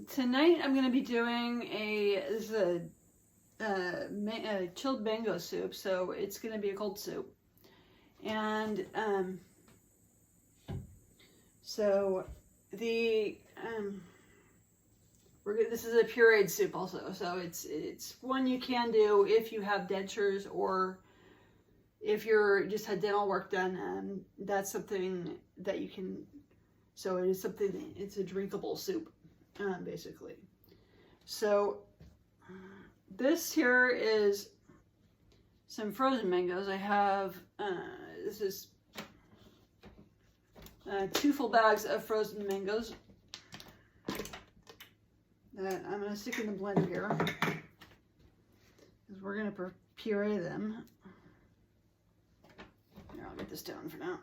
Tonight I'm going to be doing this is a chilled mango soup, so it's going to be a cold soup. And so the this is a pureed soup also, so it's one you can do if you have dentures or if you're just had dental work done. That's something that you can. So it is something. It's a drinkable soup, basically. So this here is some frozen mangoes. I have this is 2 full bags of frozen mangoes that I'm going to stick in the blender here because we're going to puree them. Here, I'll get this down for now.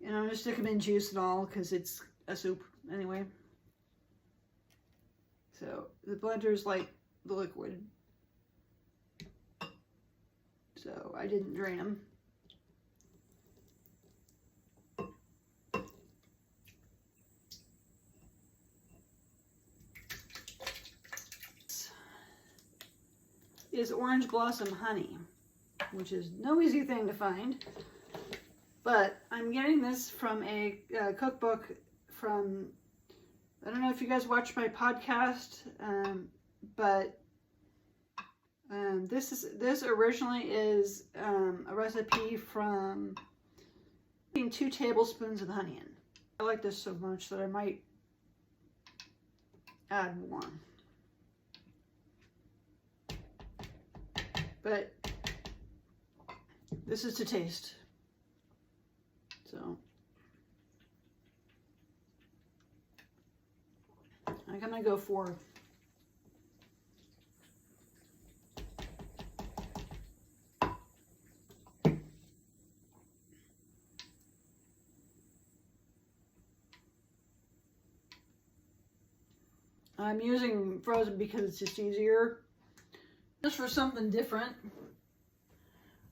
And I'm going to stick them in juice and all because it's a soup anyway. So the blender is like the liquid. So I didn't drain them. This is orange blossom honey, which is no easy thing to find. But I'm getting this from a cookbook from, I don't know if you guys watch my podcast, but this originally is a recipe from putting 2 tablespoons of honey in. I like this so much that I might add more. But this is to taste. So I'm gonna go for I'm using frozen because it's just easier. Just for something different.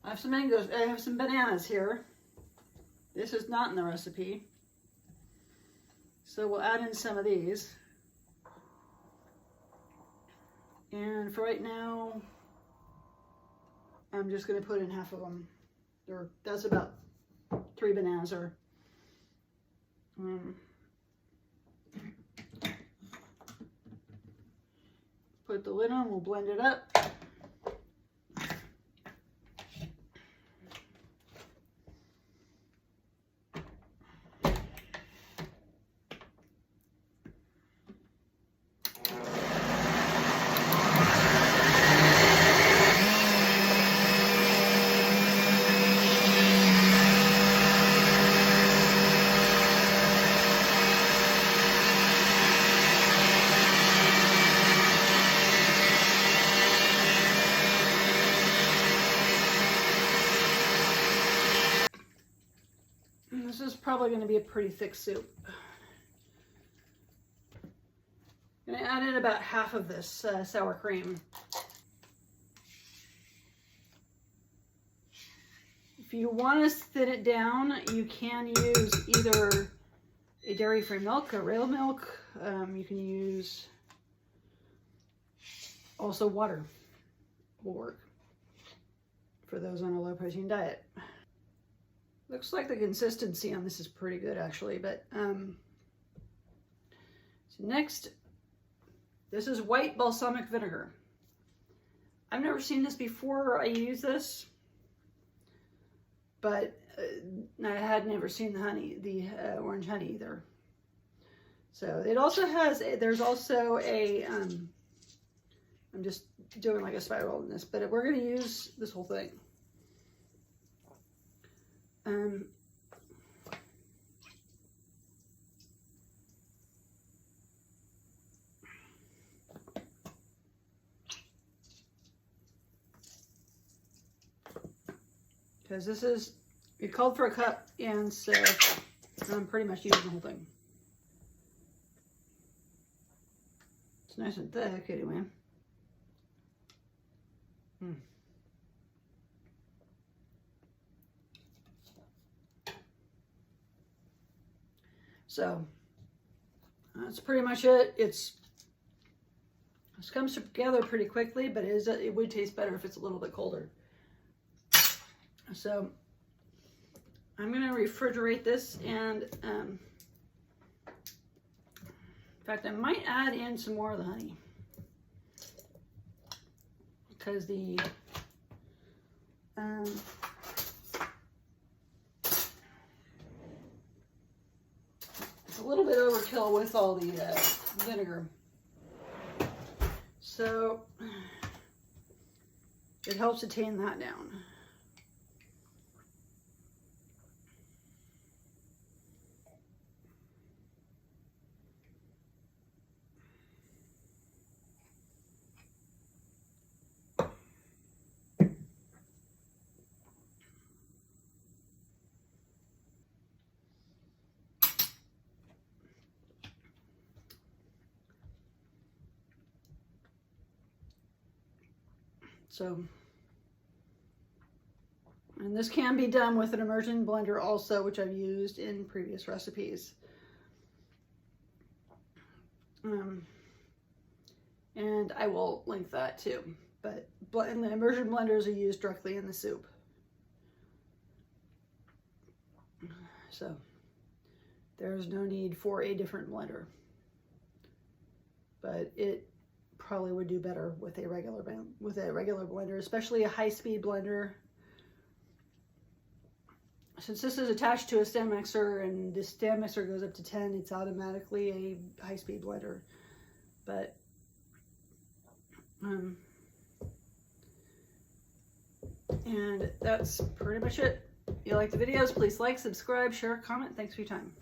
I have some mangoes, I have some bananas here. This is not in the recipe. So we'll add in some of these. And for right now, I'm just going to put in half of them. That's about 3 bananas. Put the lid on, we'll blend it up. This is probably going to be a pretty thick soup. I'm going to add in about half of this sour cream. If you want to thin it down, you can use either a dairy-free milk or real milk. You can use also water will work for those on a low-protein diet. Looks like the consistency on this is pretty good actually, but so next, this is white balsamic vinegar. I've never seen this before I use this, but I had never seen the orange honey either. So it also has, there's also a, I'm just doing like a spiral in this, but we're going to use this whole thing. Because this is, it called for a cup, and so I'm pretty much using the whole thing. It's nice and thick anyway. So that's pretty much it. This comes together pretty quickly, but it would taste better if it's a little bit colder. So I'm going to refrigerate this, and in fact, I might add in some more of the honey, because it's a little bit overkill with all the vinegar. So it helps to tame that down. So, and this can be done with an immersion blender also, which I've used in previous recipes. And I will link that too. But the immersion blenders are used directly in the soup. So there's no need for a different blender. But it probably would do better with a regular blender, especially a high-speed blender. Since this is attached to a stand mixer and this stand mixer goes up to 10, it's automatically a high-speed blender. But and that's pretty much it. If you like the videos, please like, subscribe, share, comment. Thanks for your time.